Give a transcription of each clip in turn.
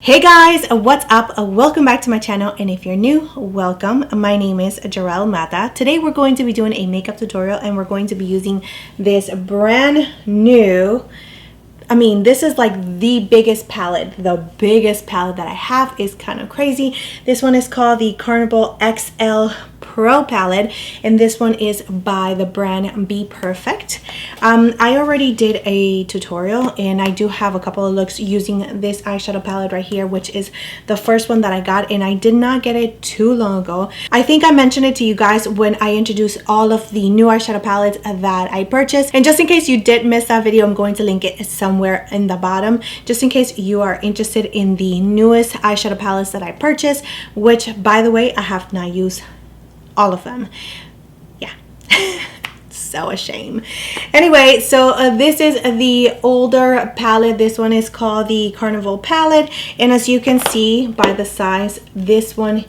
Hey guys, what's up? Welcome back to my channel, and if you're new, welcome. My name is GEREL MATTA. Today we're going to be doing a makeup tutorial and we're going to be using this brand new, this is like the biggest palette. The biggest palette that I have is kind of crazy. This one is called the Carnival XL Pro Palette, and this one is by the brand Bperfect. I already did a tutorial and I do have a couple of looks using this eyeshadow palette right here, which is the first one that I got, and I did not get it too long ago. I think I mentioned it to you guys when I introduced all of the new eyeshadow palettes that I purchased, and just in case you did miss that video, I'm going to link it somewhere in the bottom, just in case you are interested in the newest eyeshadow palettes that I purchased, which by the way, I have not used all of them. Yeah. So a shame. Anyway, so this is the older palette. This one is called the Carnival palette, and as you can see by the size, this one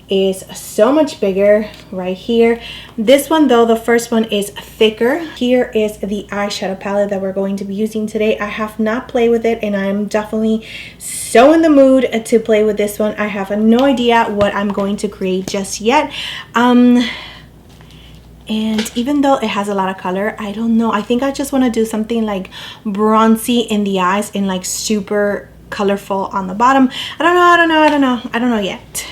is so much bigger right here. This one though, the first one is thicker. Here is the eyeshadow palette that we're going to be using today. I have not played with it and I'm definitely so in the mood to play with this one. I have no idea what I'm going to create just yet. And even though it has a lot of color, I don't know, I think I just want to do something like bronzy in the eyes and like super colorful on the bottom. I don't know yet.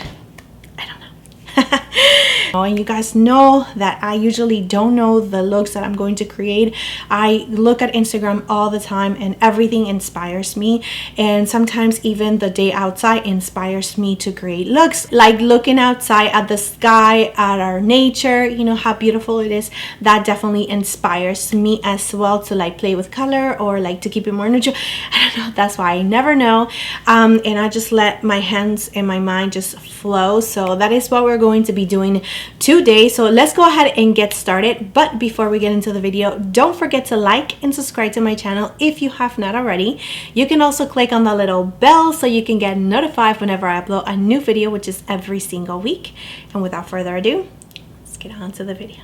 And you guys know that I usually don't know the looks that I'm going to create. I look at Instagram all the time and everything inspires me, and sometimes even the day outside inspires me to create looks, like looking outside at the sky, at our nature, you know how beautiful it is. That definitely inspires me as well to like play with color or like to keep it more neutral. I don't know, that's why I never know. And I just let my hands and my mind just flow. So that is what we're going to be doing today. So let's go ahead and get started. But before we get into the video, don't forget to like and subscribe to my channel if you have not already. You can also click on the little bell so you can get notified whenever I upload a new video, which is every single week. And without further ado, let's get on to the video.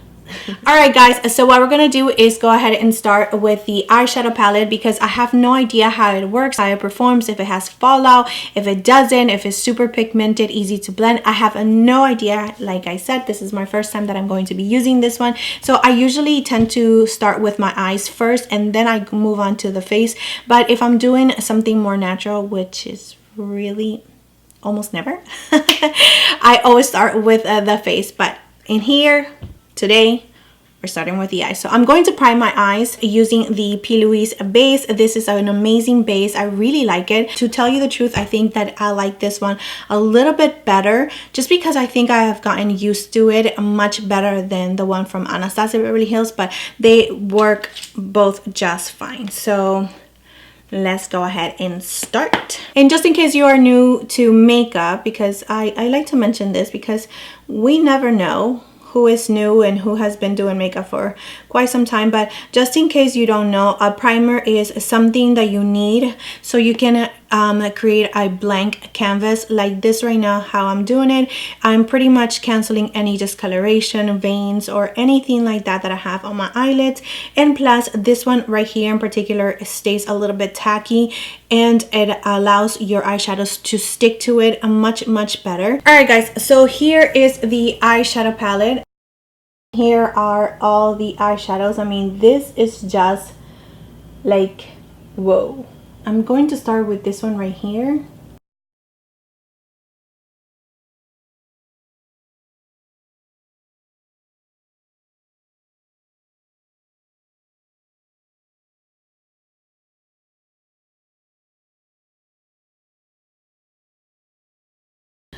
Alright guys, so what we're gonna do is go ahead and start with the eyeshadow palette, because I have no idea how it works, how it performs, if it has fallout, if it doesn't, if it's super pigmented, easy to blend. I have no idea. Like I said, this is my first time that I'm going to be using this one, so I usually tend to start with my eyes first and then I move on to the face. But if I'm doing something more natural, which is really almost never, I always start with the face. But in here today, we're starting with the eyes. So I'm going to prime my eyes using the P. Louise base. This is an amazing base. I really like it. To tell you the truth, I think that I like this one a little bit better, just because I think I have gotten used to it much better than the one from Anastasia Beverly Hills, but they work both just fine. So let's go ahead and start. And just in case you are new to makeup, because I like to mention this because we never know who is new and who has been doing makeup for quite some time, but just in case you don't know, a primer is something that you need so you can create a blank canvas like this right now. How I'm doing it, I'm pretty much canceling any discoloration, veins, or anything like that that I have on my eyelids. And plus this one right here in particular stays a little bit tacky and it allows your eyeshadows to stick to it much better. All right guys, so here is the eyeshadow palette. Here are all the eyeshadows. I mean, this is just like, whoa. I'm going to start with this one right here.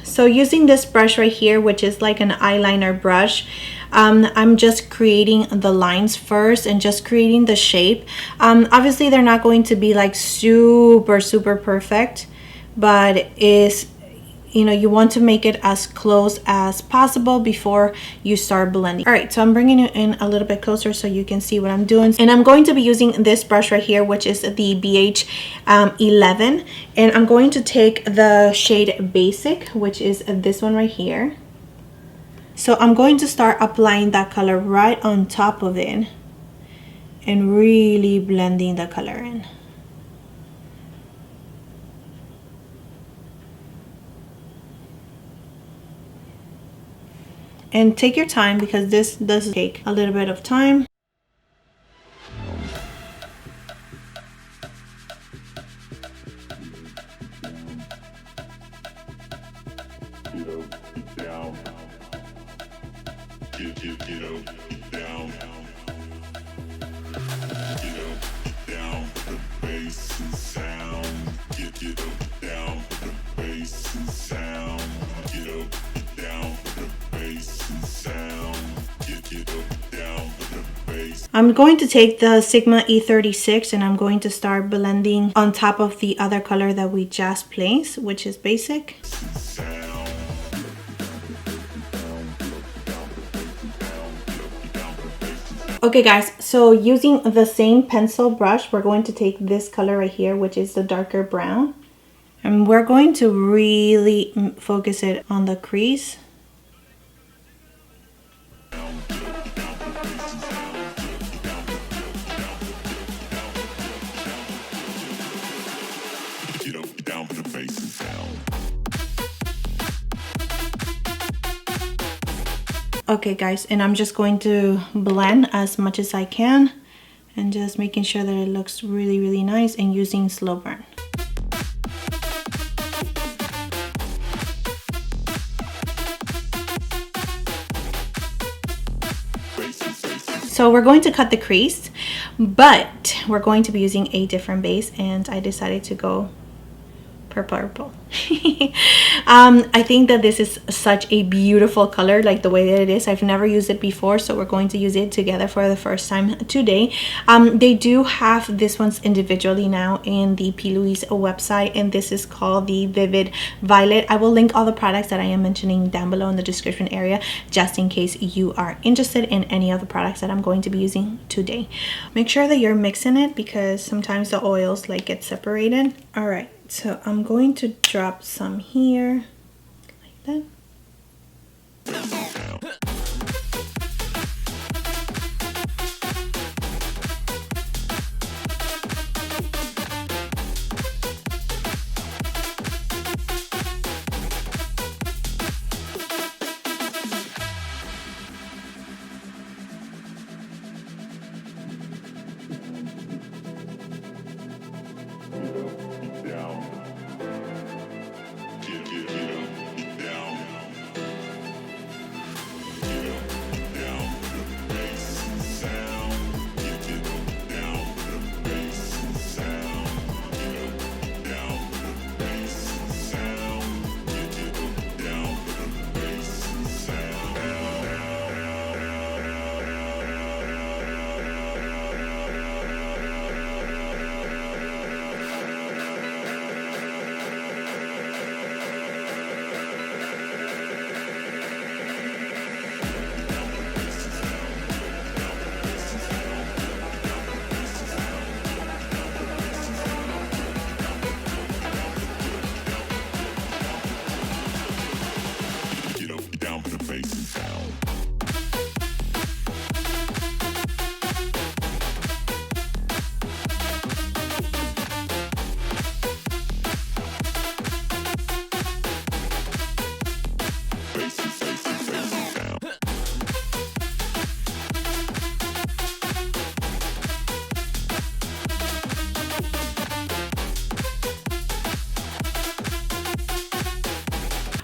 So using this brush right here, which is like an eyeliner brush, I'm just creating the lines first and just creating the shape. Obviously they're not going to be like super perfect, but it is, you know, you want to make it as close as possible before you start blending. All right, so I'm bringing it in a little bit closer so you can see what I'm doing. And I'm going to be using this brush right here, which is the BH11. And I'm going to take the shade Basic, which is this one right here. So I'm going to start applying that color right on top of it and really blending the color in. And take your time because this does take a little bit of time. I'm going to take the Sigma E36 and I'm going to start blending on top of the other color that we just placed, which is basic. Okay guys, so using the same pencil brush, we're going to take this color right here, which is the darker brown. And we're going to really focus it on the crease. Okay guys, and I'm just going to blend as much as I can and just making sure that it looks really, really nice and using slow burn. So we're going to cut the crease, but we're going to be using a different base and I decided to go purple. I think that this is such a beautiful color, like the way that it is. I've never used it before, so we're going to use it together for the first time today. They do have this ones individually now in the P. Louise website, and this is called the Vivid Violet. I will link all the products that I am mentioning down below in the description area, just in case you are interested in any of the products that I'm going to be using today. Make sure that you're mixing it because sometimes the oils like get separated. All right. So I'm going to drop some here, like that.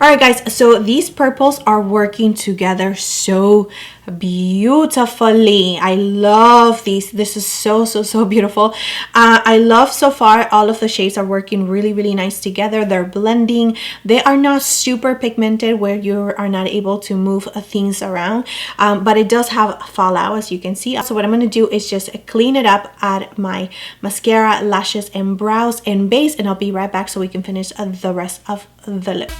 Alright guys, so these purples are working together so beautifully. I love these. This is so beautiful. I love so far all of the shades are working really nice together. They're blending. They are not super pigmented where you are not able to move things around, but it does have fallout, as you can see. So what I'm going to do is just clean it up, add my mascara, lashes, and brows and base, and I'll be right back so we can finish the rest of the lip.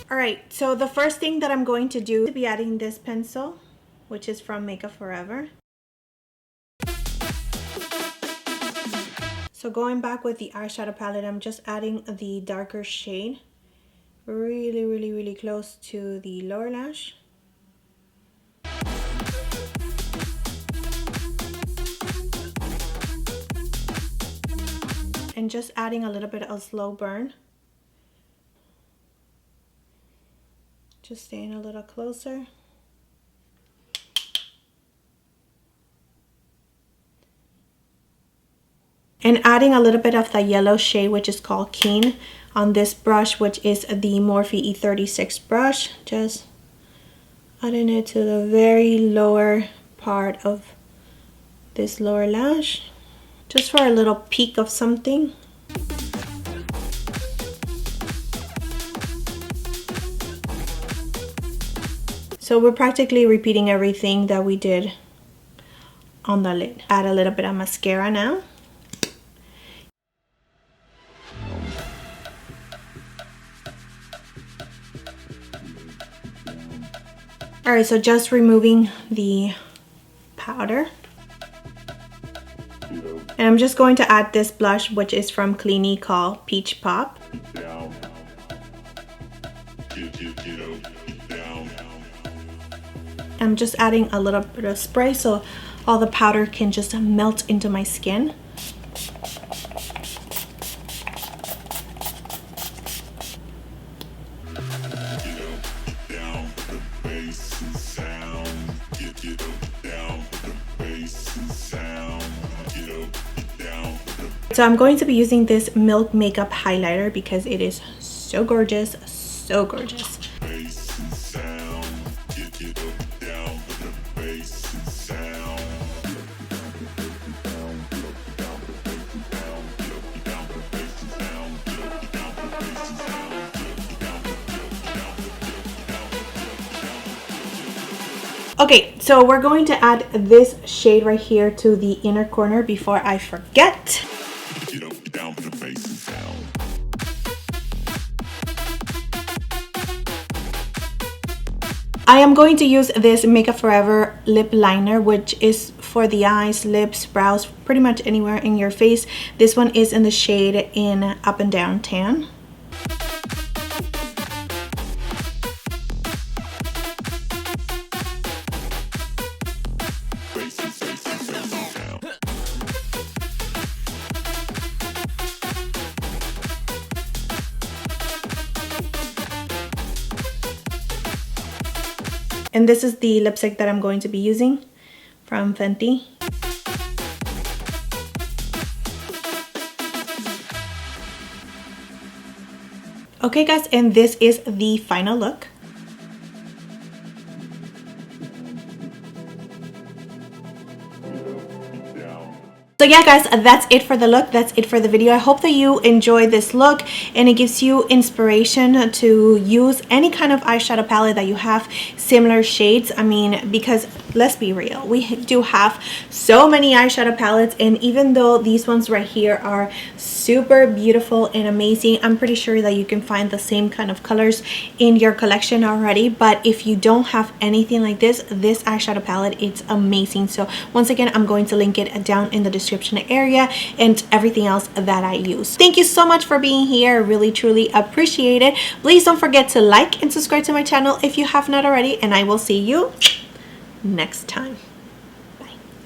Alright, so the first thing that I'm going to do is be adding this pencil, which is from Makeup Forever. So going back with the eyeshadow palette, I'm just adding the darker shade really close to the lower lash. And just adding a little bit of slow burn. Just staying a little closer. And adding a little bit of the yellow shade, which is called Keen, on this brush, which is the Morphe E36 brush. Just adding it to the very lower part of this lower lash. Just for a little peak of something. So we're practically repeating everything that we did on the lid. Add a little bit of mascara now. Alright, so just removing the powder. And I'm just going to add this blush, which is from Clinique, called Peach Pop. I'm just adding a little bit of spray so all the powder can just melt into my skin. So I'm going to be using this Milk Makeup highlighter because it is so gorgeous, so gorgeous. Okay, so we're going to add this shade right here to the inner corner before I forget. I am going to use this Makeup Forever lip liner, which is for the eyes, lips, brows, pretty much anywhere in your face. This one is in the shade in Up and Down Tan. And this is the lipstick that I'm going to be using from Fenty. Okay guys, and this is the final look. So yeah guys, that's it for the look. That's it for the video. I hope that you enjoy this look and it gives you inspiration to use any kind of eyeshadow palette that you have similar shades. I mean, because let's be real, we do have so many eyeshadow palettes, and even though these ones right here are super beautiful and amazing, I'm pretty sure that you can find the same kind of colors in your collection already. But if you don't have anything like this eyeshadow palette, it's amazing. So once again, I'm going to link it down in the description area and everything else that I use. Thank you so much for being here. Really truly appreciate it. Please don't forget to like and subscribe to my channel if you have not already, and I will see you next time.